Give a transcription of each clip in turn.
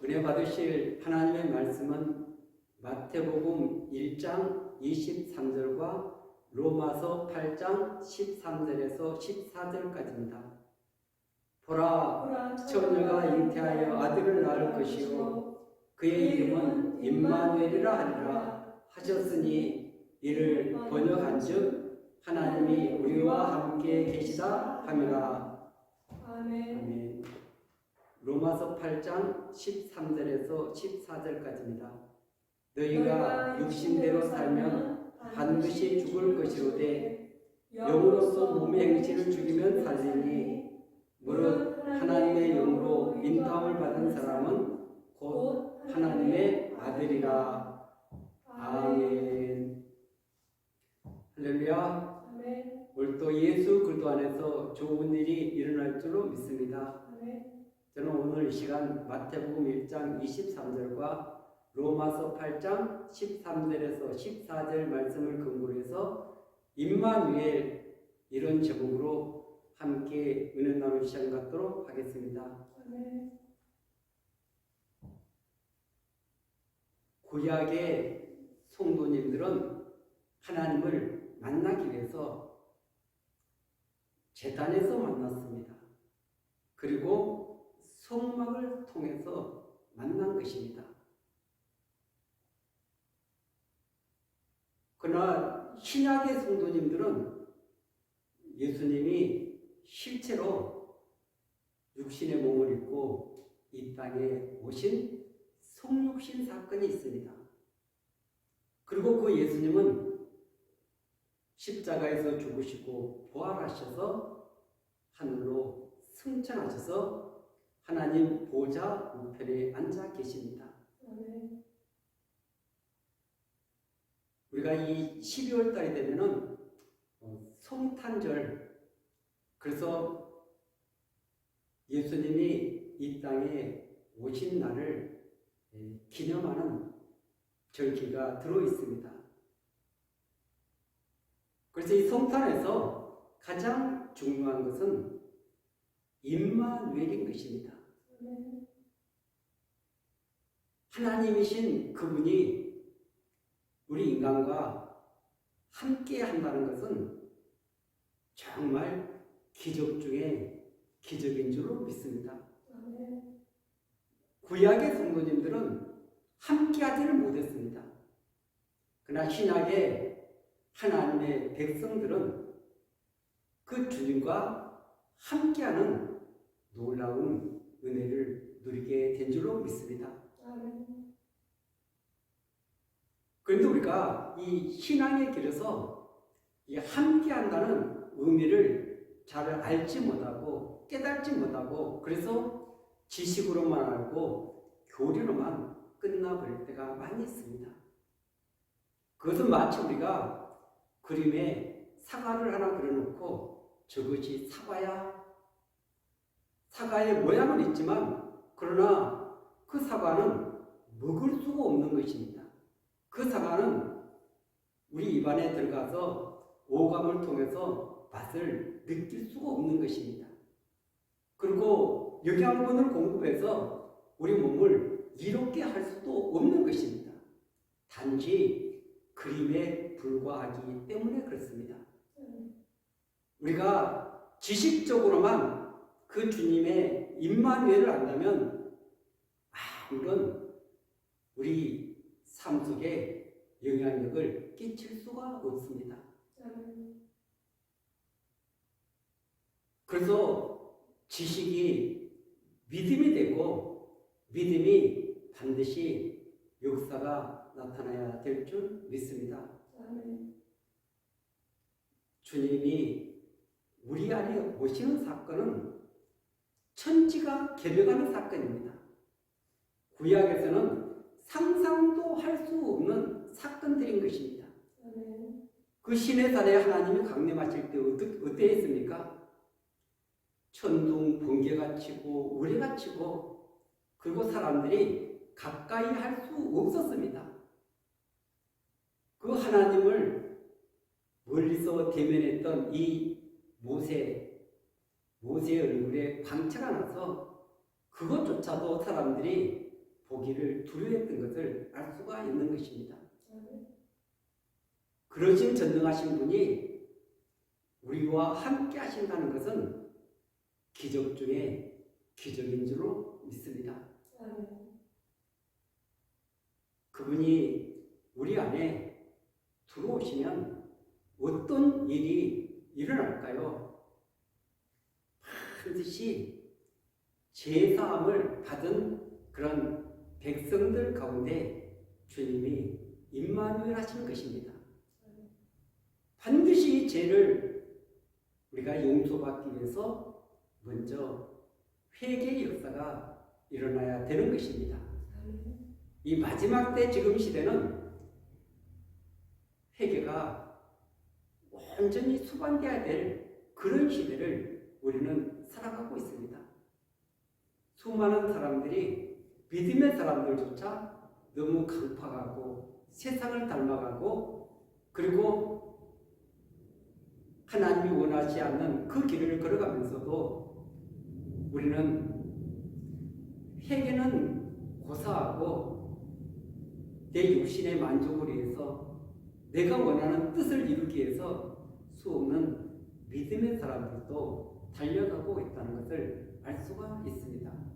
은혜 받으실 하나님의 말씀은 마태복음 1장 23절과 로마서 8장 13절에서 14절까지입니다. 보라, 처녀가 잉태하여 아들을 낳을 것이요 그의 이름은 임마누엘이라 하리라 하셨으니 이를 번역한즉 하나님이 우리와 함께 계시다 함이라. 아멘. 로마서 8장 13절에서 14절까지입니다. 너희가 육신대로 살면 반드시 죽을 것이로되 영으로서 몸의 행실을 죽이면 살리니 무릇 하나님의 영으로 인도함을 받은 사람은 곧 하나님의 아들이라. 아멘. 할렐루야. 오늘 또 예수 그리스도 안에서 좋은 일이 일어날 줄로 믿습니다. 저는 오늘 이 시간 마태복음 1장 23절과 로마서 8장 13절에서 14절 말씀을 근거로 해서 임마누엘 이런 제목으로 함께 은혜 나눌 시간 갖도록 하겠습니다. 구약의 성도님들은 하나님을 만나기 위해서 제단에서 만났습니다. 그리고 성막을 통해서 만난 것입니다. 그러나 신약의 성도님들은 예수님이 실제로 육신의 몸을 입고 이 땅에 오신 성육신 사건이 있습니다. 그리고 그 예수님은 십자가에서 죽으시고 부활하셔서 하늘로 승천하셔서 하나님 보좌 우편에 앉아 계십니다. 우리가 이 12월 달이 되면은 성탄절, 그래서 예수님이 이 땅에 오신 날을 기념하는 절기가 들어 있습니다. 그래서 이 성탄에서 가장 중요한 것은 임마누엘인 것입니다. 하나님이신 그분이 우리 인간과 함께 한다는 것은 정말 기적 중에 기적인 줄로 믿습니다. 구약의 성도님들은 함께 하지를 못했습니다. 그러나 신약의 하나님의 백성들은 그 주님과 함께하는 놀라운 은혜를 누리게 된 줄로 믿습니다. 그런데 우리가 이 신앙의 길에서 이 함께한다는 의미를 잘 알지 못하고 깨닫지 못하고 그래서 지식으로만 알고 교리로만 끝나버릴 때가 많이 있습니다. 그것은 마치 우리가 그림에 사과를 하나 그려놓고 저것이 사과야? 사과의 모양은 있지만 그러나 그 사과는 먹을 수가 없는 것입니다. 그 사과는 우리 입안에 들어가서 오감을 통해서 맛을 느낄 수가 없는 것입니다. 그리고 영양분을 공급해서 우리 몸을 이롭게 할 수도 없는 것입니다. 단지 그림에 불과하기 때문에 그렇습니다. 우리가 지식적으로만 그 주님의 임마누엘을 안다면 아무런 우리 삶 속에 영향력을 끼칠 수가 없습니다. 그래서 지식이 믿음이 되고 믿음이 반드시 역사가 나타나야 될 줄 믿습니다. 주님이 우리 안에 오시는 사건은 천지가 개벽하는 사건입니다. 구약에서는 상상도 할 수 없는 사건들인 것입니다. 그 시내산에 하나님이 강림하실 때 어땠습니까? 천둥, 번개가 치고 우레가 치고 그리고 사람들이 가까이 할 수 없었습니다. 그 하나님을 멀리서 대면했던 이 모세의 얼굴에 광채가 나서 그것조차도 사람들이 보기를 두려워했던 것을 알 수가 있는 것입니다. 그러신 전능하신 분이 우리와 함께 하신다는 것은 기적 중에 기적인 줄로 믿습니다. 그분이 우리 안에 들어오시면 어떤 일이 일어날까요? 반드시 제사함을 받은 그런 백성들 가운데 주님이 임마누엘 하시는 것입니다. 반드시 죄를 우리가 용서받기 위해서 먼저 회개의 역사가 일어나야 되는 것입니다. 이 마지막 때 지금 시대는 회개가 완전히 수반되어야 될 그런 시대를 우리는 살아가고 있습니다. 수많은 사람들이 믿음의 사람들조차 너무 강팍하고 세상을 닮아가고 그리고 하나님이 원하지 않는 그 길을 걸어가면서도 우리는 회개는 고사하고 내 육신의 만족을 위해서 내가 원하는 뜻을 이루기 위해서 수없는 믿음의 사람들도 달려가고 있다는 것을 알 수가 있습니다.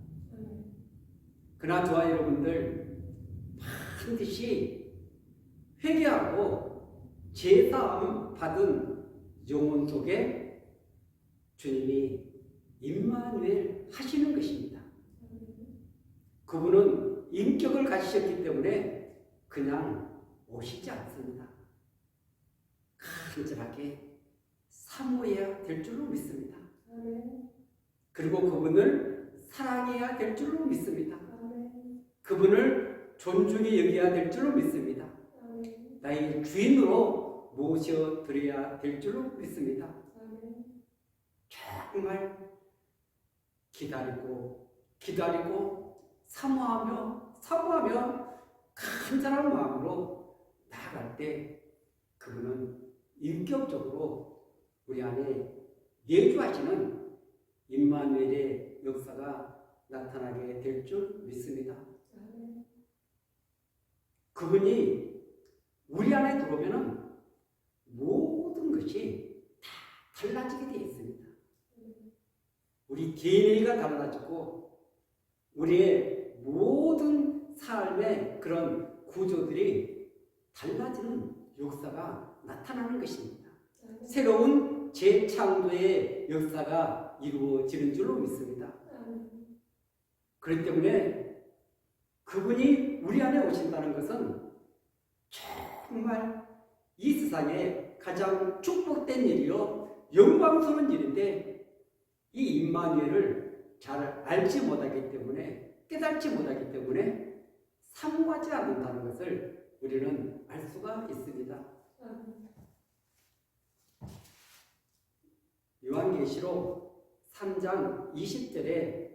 그러나 저와 여러분들 반드시 회개하고 제사함 받은 영혼 속에 주님이 임마누엘 하시는 것입니다. 그분은 인격을 가지셨기 때문에 그냥 오시지 않습니다. 간절하게 사모해야 될 줄로 믿습니다. 그리고 그분을 사랑해야 될 줄로 믿습니다. 그분을 존중히 여겨야 될 줄로 믿습니다. 나의 주인으로 모셔드려야 될 줄로 믿습니다. 정말 기다리고 사모하며 간절한 마음으로 나아갈 때 그분은 인격적으로 우리 안에 내주하시는 임마누엘의 역사가 나타나게 될 줄 믿습니다. 그분이 우리 안에 들어오면은 모든 것이 다 달라지게 되어 있습니다. 우리 DNA가 달라지고 우리의 모든 삶의 그런 구조들이 달라지는 역사가 나타나는 것입니다. 새로운 재창조의 역사가 이루어지는 줄로 믿습니다. 그렇기 때문에 그분이 우리 안에 오신다는 것은 정말 이 세상에 가장 축복된 일이요 영광스러운 일인데 이 임마누엘을 잘 알지 못하기 때문에 깨닫지 못하기 때문에 사모하지 않는다는 것을 우리는 알 수가 있습니다. 요한계시록 3장 20절에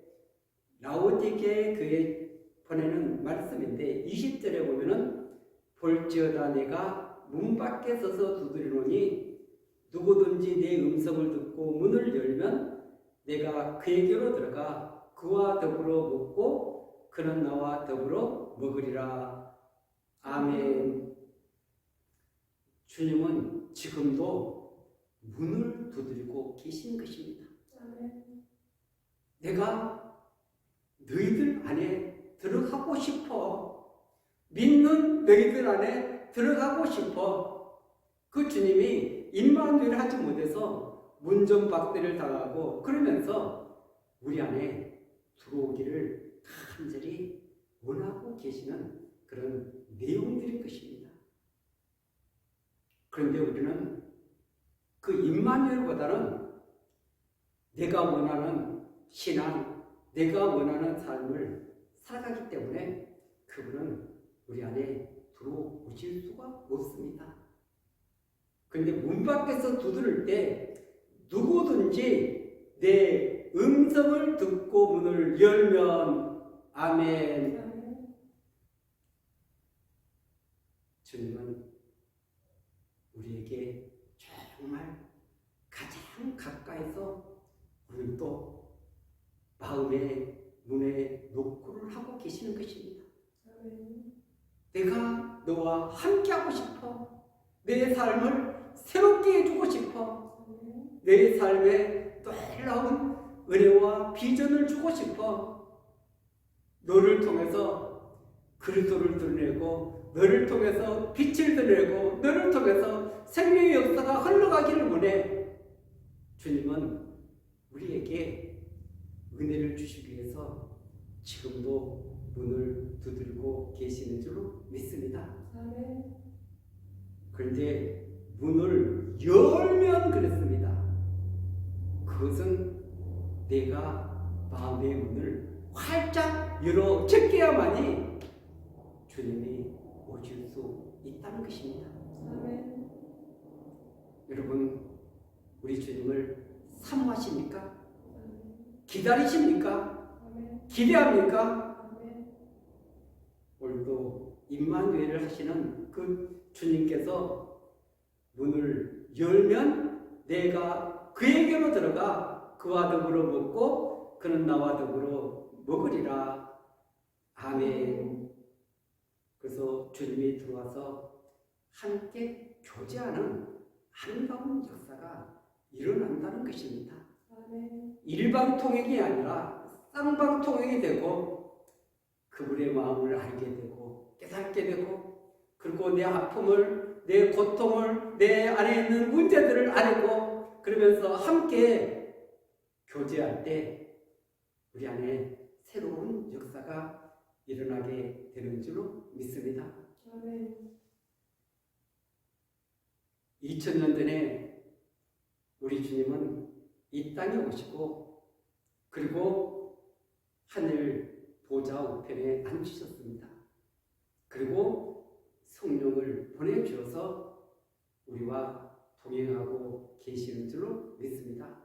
라오디게 교회에 보내는 말씀인데 20절에 보면은 볼지어다 내가 문 밖에 서서 두드리노니 누구든지 내 음성을 듣고 문을 열면 내가 그에게로 들어가 그와 더불어 먹고 그는 나와 더불어 먹으리라. 아멘. 주님은 지금도 문을 두드리고 계신 것입니다. 내가 너희들 안에 들어가고 싶어. 믿는 너희들 안에 들어가고 싶어. 그 주님이 임마누엘 하지 못해서 문전박대를 당하고 그러면서 우리 안에 들어오기를 간절히 원하고 계시는 그런 내용들인 것입니다. 그런데 우리는 그 임마누엘보다는 내가 원하는 신앙, 내가 원하는 삶을 살아가기 때문에 그분은 우리 안에 들어오실 수가 없습니다. 그런데 문 밖에서 두드릴 때 누구든지 내 음성을 듣고 문을 열면 아멘. 주님은 우리에게 정말 가장 가까이서 오늘도 마음의 문에 노크를 하고 계시는 것입니다. 내가 너와 함께하고 싶어. 내 삶을 새롭게 해주고 싶어. 내 삶에 놀라운 은혜와 비전을 주고 싶어. 너를 통해서 그리스도를 드러내고, 너를 통해서 빛을 드러내고, 너를 통해서 생명의 역사가 흘러가기를 원해. 주님은 우리에게 은혜를 주시기 위해서 지금도 문을 두드리고 계시는 줄로 믿습니다. 그런데 문을 열면 그랬습니다. 그것은 내가 마음의 문을 활짝 열어 제껴야만이 주님이 오실 수 있다는 것입니다. 여러분, 우리 주님을 사모하십니까? 기다리십니까? 기대합니까? 오늘도 임마누엘을 하시는 그 주님께서 문을 열면 내가 그에게로 들어가 그와 더불어 먹고 그는 나와 더불어 먹으리라. 아멘. 그래서 주님이 들어와서 함께 교제하는 아름다운 역사가 일어난다는 것입니다. 일방통행이 아니라 쌍방통행이 되고 그분의 마음을 알게 되고 깨닫게 되고, 그리고 내 아픔을, 내 고통을, 내 안에 있는 문제들을 알고, 그러면서 함께 교제할 때 우리 안에 새로운 역사가 일어나게 되는 줄로 믿습니다. 2000년 전에 우리 주님은 이 땅에 오시고, 그리고 하늘 보좌 우편에 앉으셨습니다. 그리고 성령을 보내주셔서 우리와 동행하고 계시는 줄로 믿습니다.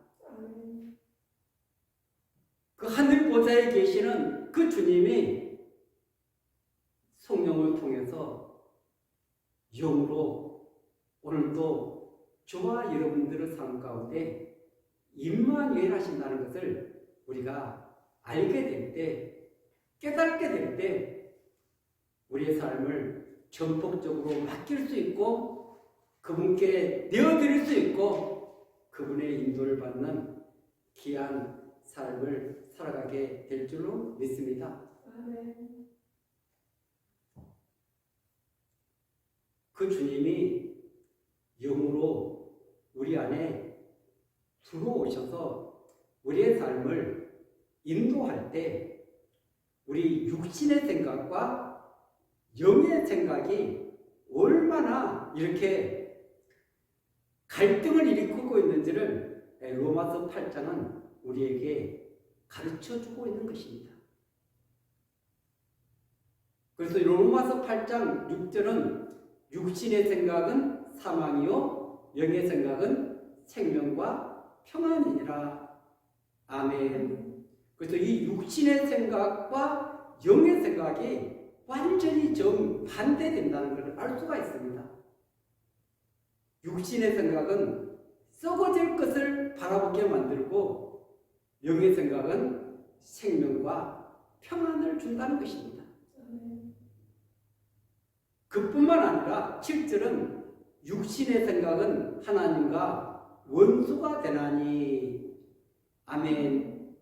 그 하늘 보좌에 계시는 그 주님이 성령을 통해서 영으로 오늘도 저와 여러분들의 삶 가운데 임마누엘 하신다는 것을 우리가 알게 될 때, 깨닫게 될 때 우리의 삶을 전폭적으로 맡길 수 있고 그분께 내어드릴 수 있고 그분의 인도를 받는 귀한 삶을 살아가게 될 줄로 믿습니다. 그 주님이 영으로 우리 안에 들어오셔서 우리의 삶을 인도할 때 우리 육신의 생각과 영의 생각이 얼마나 이렇게 갈등을 일으키고 있는지를 로마서 8장은 우리에게 가르쳐주고 있는 것입니다. 그래서 로마서 8장 6절은 육신의 생각은 사망이요 영의 생각은 생명과 평안이니라. 아멘. 그래서 이 육신의 생각과 영의 생각이 완전히 정반대된다는 것을 알 수가 있습니다. 육신의 생각은 썩어질 것을 바라보게 만들고 영의 생각은 생명과 평안을 준다는 것입니다. 그뿐만 아니라 7절은 육신의 생각은 하나님과 원수가 되나니. 아멘.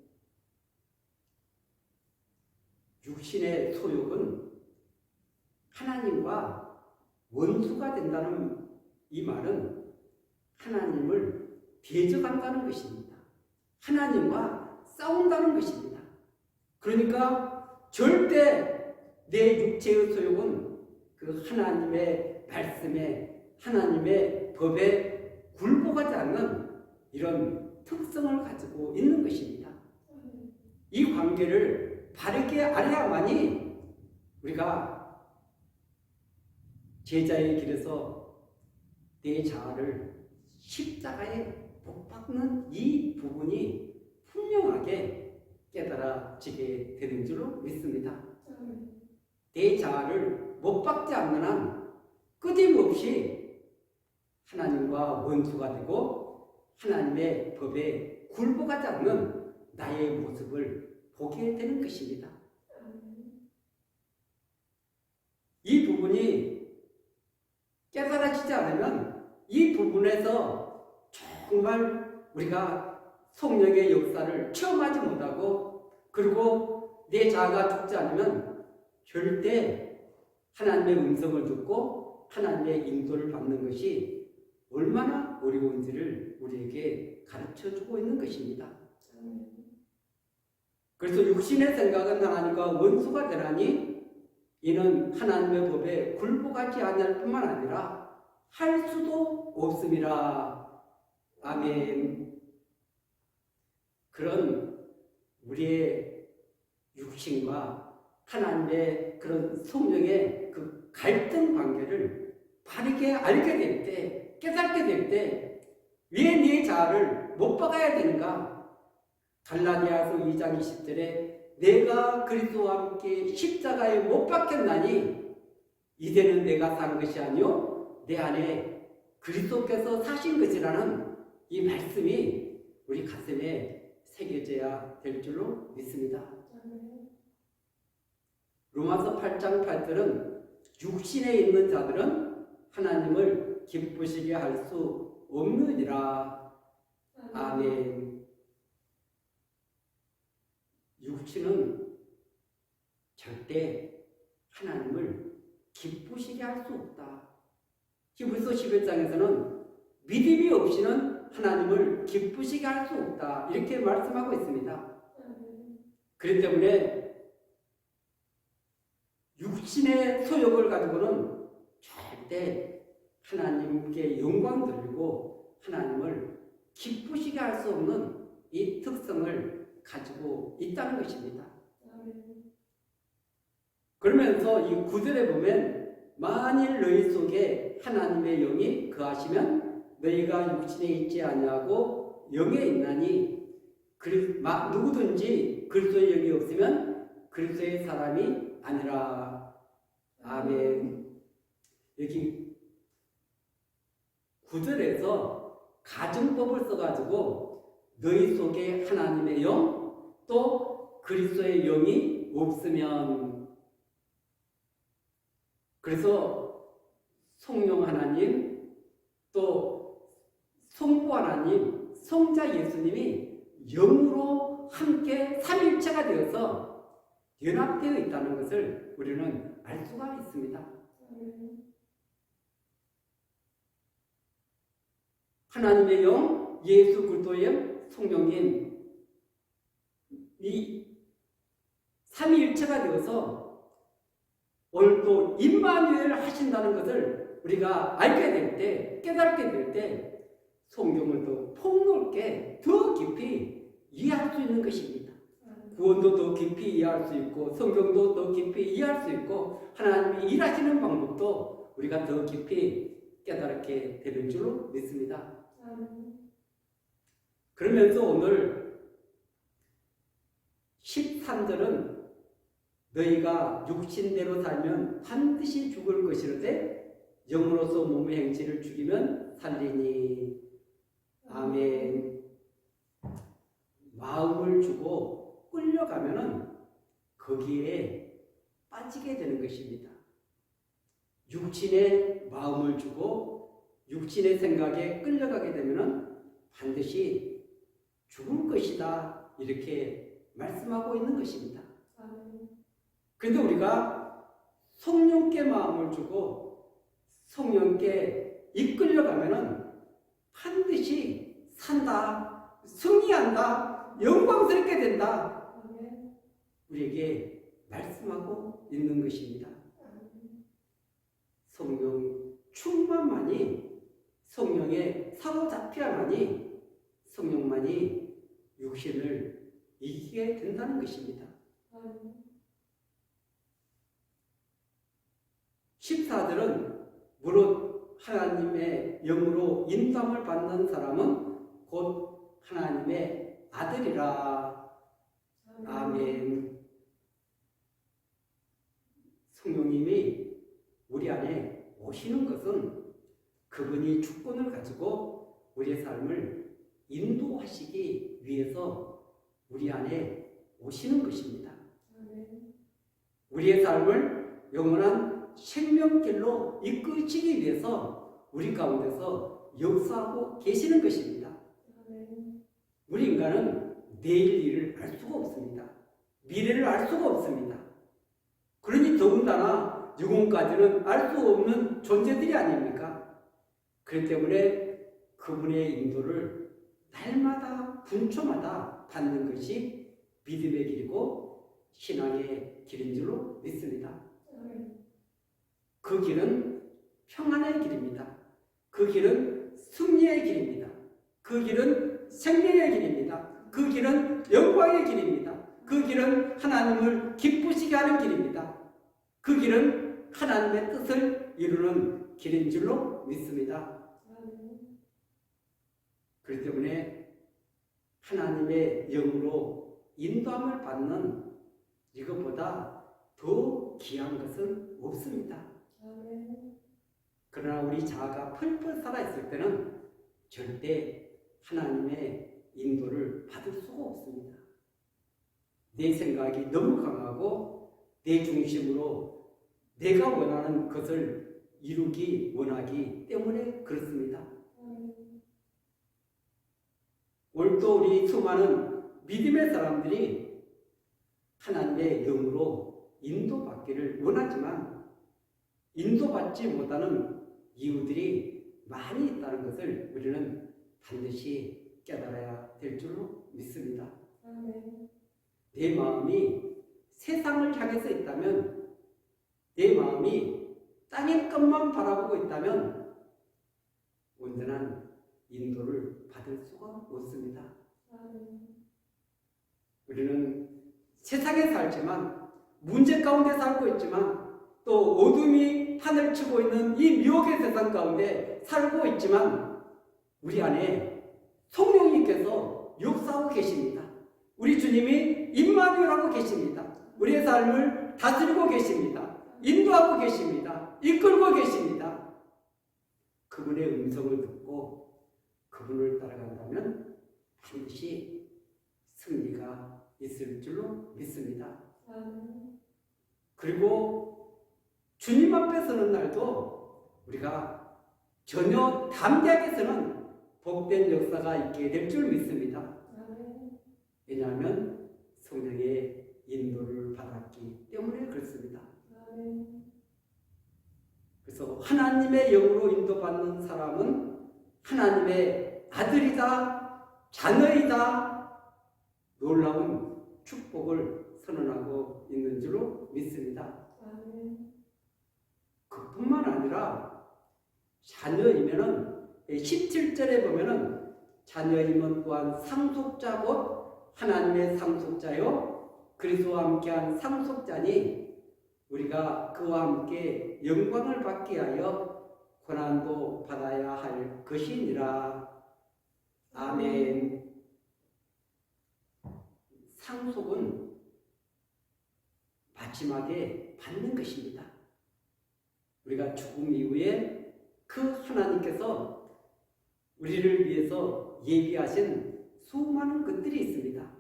육신의 소욕은 하나님과 원수가 된다는 이 말은 하나님을 대적한다는 것입니다. 하나님과 싸운다는 것입니다. 그러니까 절대 내 육체의 소욕은 그 하나님의 말씀에, 하나님의 법에 굴복하지 않는 이런 특성을 가지고 있는 것입니다. 이 관계를 바르게 알아야만이 우리가 제자의 길에서 내 자아를 십자가에 못 박는 이 부분이 분명하게 깨달아지게 되는 줄로 믿습니다. 내 자아를 못 박지 않는 한 끊임없이 하나님과 원수가 되고 하나님의 법에 굴복하지 않는 나의 모습을 보게 되는 것입니다. 이 부분이 깨달아지지 않으면 이 부분에서 정말 우리가 성령의 역사를 체험하지 못하고, 그리고 내 자아가 죽지 않으면 절대 하나님의 음성을 듣고 하나님의 인도를 받는 것이 얼마나 어려운지를 우리에게 가르쳐주고 있는 것입니다. 그래서 육신의 생각은 하나님과 원수가 되나니 이는 하나님의 법에 굴복하지 않을 뿐만 아니라 할 수도 없음이라. 아멘. 그런 우리의 육신과 하나님의 그런 성령의 그 갈등 관계를 바르게 알게 될 때, 깨닫게 될 때 왜 네 자아를 못 박아야 되는가? 갈라디아서 2장 20절에 내가 그리스도와 함께 십자가에 못 박혔나니 이제는 내가 산 것이 아니요 내 안에 그리스도께서 사신 것이라는 이 말씀이 우리 가슴에 새겨져야 될 줄로 믿습니다. 로마서 8장 8절은 육신에 있는 자들은 하나님을 기쁘시게 할 수 없느니라. 아멘. 육신은 절대 하나님을 기쁘시게 할 수 없다. 히브리서 11장에서는 믿음이 없이는 하나님을 기쁘시게 할 수 없다, 이렇게 말씀하고 있습니다. 그렇기 때문에 육신의 소욕을 가지고는 절대 하나님께 영광 돌리고 하나님을 기쁘시게 할 수 없는 이 특성을 가지고 있다는 것입니다. 그러면서 이 9절에 보면 만일 너희 속에 하나님의 영이 거하시면 너희가 육신에 있지 아니하고 영에 있나니 누구든지 그리스도의 영이 없으면 그리스도의 사람이 아니라. 아멘. 여기 9절에서 가정법을 써가지고 너희 속에 하나님의 영 또 그리스도의 영이 없으면, 그래서 성령 하나님 또 성부 하나님 성자 예수님이 영으로 함께 삼일체가 되어서 연합되어 있다는 것을 우리는 알 수가 있습니다. 하나님의 영, 예수 그리스도의 영, 성령님, 이 삼위일체가 되어서 오늘 또 임마누엘 하신다는 것을 우리가 알게 될 때, 깨닫게 될 때 성경을 더 폭넓게 더 깊이 이해할 수 있는 것입니다. 구원도 더 깊이 이해할 수 있고 성경도 더 깊이 이해할 수 있고 하나님이 일하시는 방법도 우리가 더 깊이 깨닫게 되는 줄로 믿습니다. 그러면서 오늘 13절은 너희가 육신대로 살면 반드시 죽을 것이로되 영으로서 몸의 행실을 죽이면 살리니. 아멘. 마음을 주고 끌려가면은 거기에 빠지게 되는 것입니다. 육신의 마음을 주고 육신의 생각에 끌려가게 되면은 반드시 죽을 것이다, 이렇게 말씀하고 있는 것입니다. 그런데 우리가 성령께 마음을 주고 성령께 이끌려가면은 반드시 산다, 승리한다, 영광스럽게 된다, 우리에게 말씀하고 있는 것입니다. 성령 충만만이, 성령의 사로잡혀야만이 성령만이 육신을 이기게 된다는 것입니다. 14절은 무릇 하나님의 영으로 인도함을 받는 사람은 곧 하나님의 아들이라. 아멘. 성령님이 우리 안에 오시는 것은 그분이 주권을 가지고 우리의 삶을 인도하시기 위해서 우리 안에 오시는 것입니다. 우리의 삶을 영원한 생명길로 이끄시기 위해서 우리 가운데서 역사하고 계시는 것입니다. 우리 인간은 내일 일을 알 수가 없습니다. 미래를 알 수가 없습니다. 그러니 더군다나 영혼까지는 알 수 없는 존재들이 아닙니까? 그렇기 때문에 그분의 인도를 날마다 분초마다 받는 것이 믿음의 길이고 신앙의 길인 줄로 믿습니다. 그 길은 평안의 길입니다. 그 길은 승리의 길입니다. 그 길은 생명의 길입니다. 그 길은 영광의 길입니다. 그 길은 하나님을 기쁘시게 하는 길입니다. 그 길은 하나님의 뜻을 이루는 길인 줄로 믿습니다. 그렇기 때문에 하나님의 영으로 인도함을 받는 이것보다 더 귀한 것은 없습니다. 그러나 우리 자아가 펄펄 살아있을 때는 절대 하나님의 인도를 받을 수가 없습니다. 내 생각이 너무 강하고 내 중심으로 내가 원하는 것을 이루기 원하기 때문에 그렇습니다. 오늘도 우리 수많은 믿음의 사람들이 하나님의 영으로 인도받기를 원하지만 인도받지 못하는 이유들이 많이 있다는 것을 우리는 반드시 깨달아야 될 줄로 믿습니다. 내 마음이 세상을 향해서 있다면, 내 마음이 땅의 것만 바라보고 있다면 온전한 인도를 받을 수가 없습니다. 우리는 세상에 살지만, 문제 가운데 살고 있지만, 또 어둠이 판을 치고 있는 이 미혹의 세상 가운데 살고 있지만 우리 안에 성령님께서 역사하고 계십니다. 우리 주님이 임마누엘하고 계십니다. 우리의 삶을 다스리고 계십니다. 인도하고 계십니다. 이끌고 계십니다. 그분의 음성을 듣고 그분을 따라간다면 반드시 승리가 있을 줄로 믿습니다. 그리고 주님 앞에 서는 날도 우리가 전혀 담대하게 서는 복된 역사가 있게 될 줄 믿습니다. 왜냐하면 성령의 인도를 받았기 때문에 그렇습니다. 그래서 하나님의 영으로 인도받는 사람은 하나님의 아들이다, 자녀이다, 놀라운 축복을 선언하고 있는 줄로 믿습니다. 그뿐만 아니라 자녀이면은 17절에 보면은 자녀이면 또한 상속자 곧 하나님의 상속자요 그리스도와 함께한 상속자니 우리가 그와 함께 영광을 받게 하여 고난도 받아야 할 것이니라. 아멘. 상속은 마지막에 받는 것입니다. 우리가 죽음 이후에 그 하나님께서 우리를 위해서 예비하신 수많은 것들이 있습니다.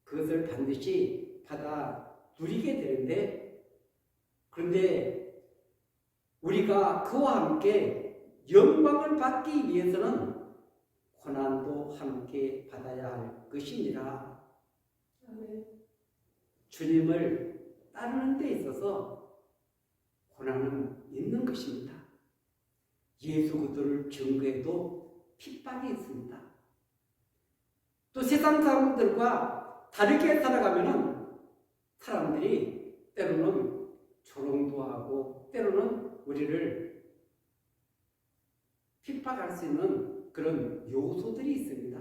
그것을 반드시 받아 누리게 되는데, 그런데 우리가 그와 함께 영광을 받기 위해서는 고난도 함께 받아야 할 것이니라. 주님을 따르는 데 있어서 고난은 있는 것입니다. 예수 그리스도를 증거해도 핍박이 있습니다. 또 세상 사람들과 다르게 살아가면은 사람들이 때로는 조롱도 하고 때로는 우리를 핍박할 수 있는 그런 요소들이 있습니다.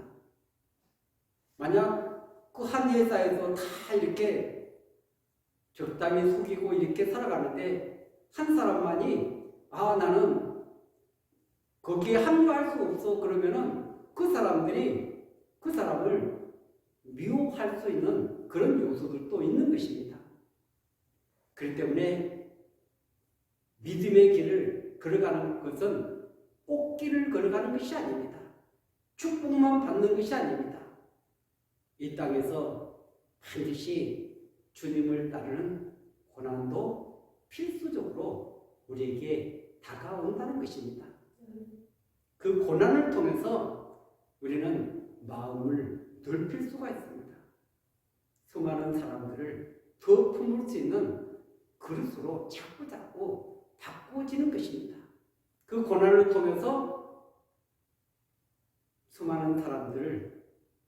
만약 그 한 회사에서 다 이렇게 적당히 속이고 이렇게 살아가는데 한 사람만이 나는 거기에 합류할 수 없어 그러면은 그 사람들이 그 사람을 미워할 수 있는 그런 요소들도 있는 것입니다. 그렇기 때문에 믿음의 길을 걸어가는 것은 꽃길을 걸어가는 것이 아닙니다. 축복만 받는 것이 아닙니다. 이 땅에서 반드시 주님을 따르는 고난도 필수적으로 우리에게 다가온다는 것입니다. 그 고난을 통해서 우리는 마음을 넓힐 수가 있습니다. 수많은 사람들을 더 품을 수 있는 그릇으로 자꾸 바꿔지는 것입니다. 그 고난을 통해서 수많은 사람들을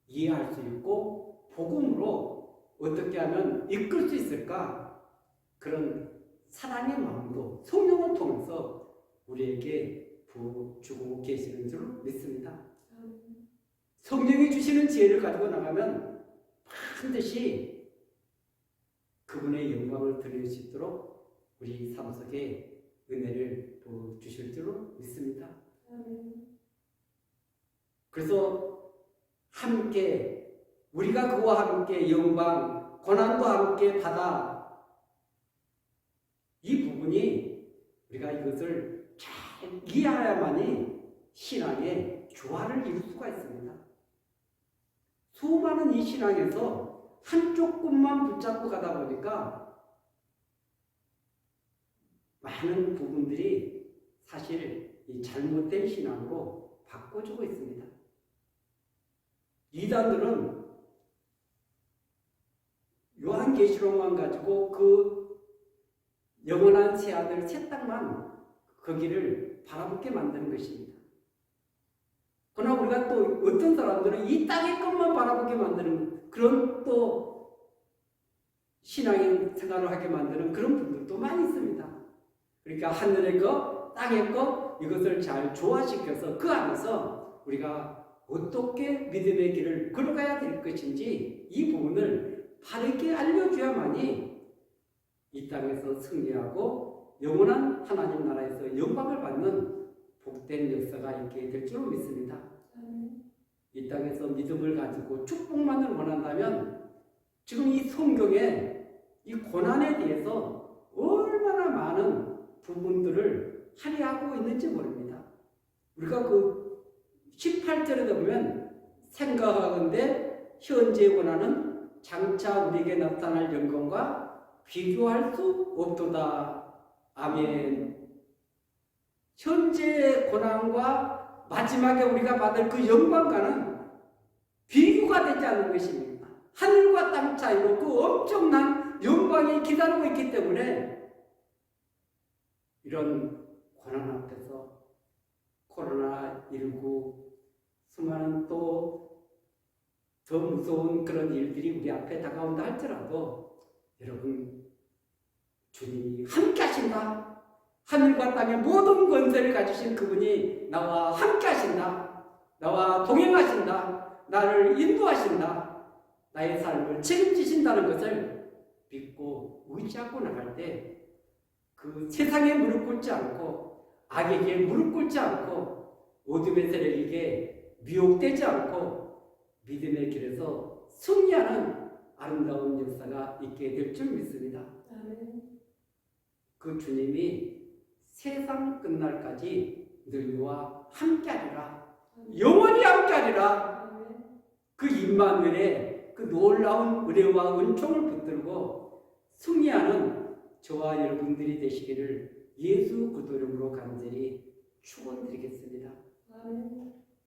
이해할 수 있고 복음으로 어떻게 하면 이끌 수 있을까? 그런 사랑의 마음도 성령을 통해서 우리에게 부어주고 계시는 줄 믿습니다. 성령이 주시는 지혜를 가지고 나가면 반드시 그분의 영광을 드릴 수 있도록 우리 삶 속에 은혜를 부어주실 줄 믿습니다. 그래서 함께 우리가 그와 함께 영광, 고난도 함께 받아 이 부분이 우리가 이것을 잘 이해해야만이 신앙의 조화를 이룰 수가 있습니다. 수많은 이 신앙에서 한쪽 끝만 붙잡고 가다 보니까 많은 부분들이 사실 이 잘못된 신앙으로 바꿔주고 있습니다. 이단들은 요한계시록만 가지고 그 영원한 새 하늘 새 땅만 거기를 바라보게 만드는 것입니다. 그러나 우리가 또 어떤 사람들은 이 땅의 것만 바라보게 만드는 그런 또 신앙의 생활을 하게 만드는 그런 분들도 많이 있습니다. 그러니까 하늘의 것, 땅의 것 이것을 잘 조화시켜서 그 안에서 우리가 어떻게 믿음의 길을 걸어가야 될 것인지 이 부분을 바르게 알려줘야만이 이 땅에서 승리하고 영원한 하나님 나라에서 영광을 받는 복된 역사가 있게 될 줄 믿습니다. 이 땅에서 믿음을 가지고 축복만을 원한다면 지금 이 성경에 이 고난에 대해서 얼마나 많은 부분들을 할애하고 있는지 모릅니다. 우리가 그 18절에 보면 생각하건대 현재의 고난은 장차 우리에게 나타날 영광과 비교할 수 없도다. 아멘. 현재의 고난과 마지막에 우리가 받을 그 영광과는 비교가 되지 않는 것입니다. 하늘과 땅 차이로 그 엄청난 영광이 기다리고 있기 때문에 이런 고난 앞에서 코로나19 수많은 또 더 무서운 그런 일들이 우리 앞에 다가온다 할지라도 여러분 주님이 함께 하신다. 하늘과 땅의 모든 권세를 가지신 그분이 나와 함께 하신다. 나와 동행하신다. 나를 인도하신다. 나의 삶을 책임지신다는 것을 믿고 의지하고 나갈 때 그 세상에 무릎 꿇지 않고 악에게 무릎 꿇지 않고 어둠의 세력에게 미혹되지 않고 믿음의 길에서 승리하는 아름다운 역사가 있게 될 줄 믿습니다. 그 주님이 세상 끝날까지 너희와 함께하리라. 영원히 함께하리라. 그 임마누엘의 그 놀라운 은혜와 은총을 붙들고 승리하는 저와 여러분들이 되시기를 예수 그리스도 이름으로 간절히 축원드리겠습니다.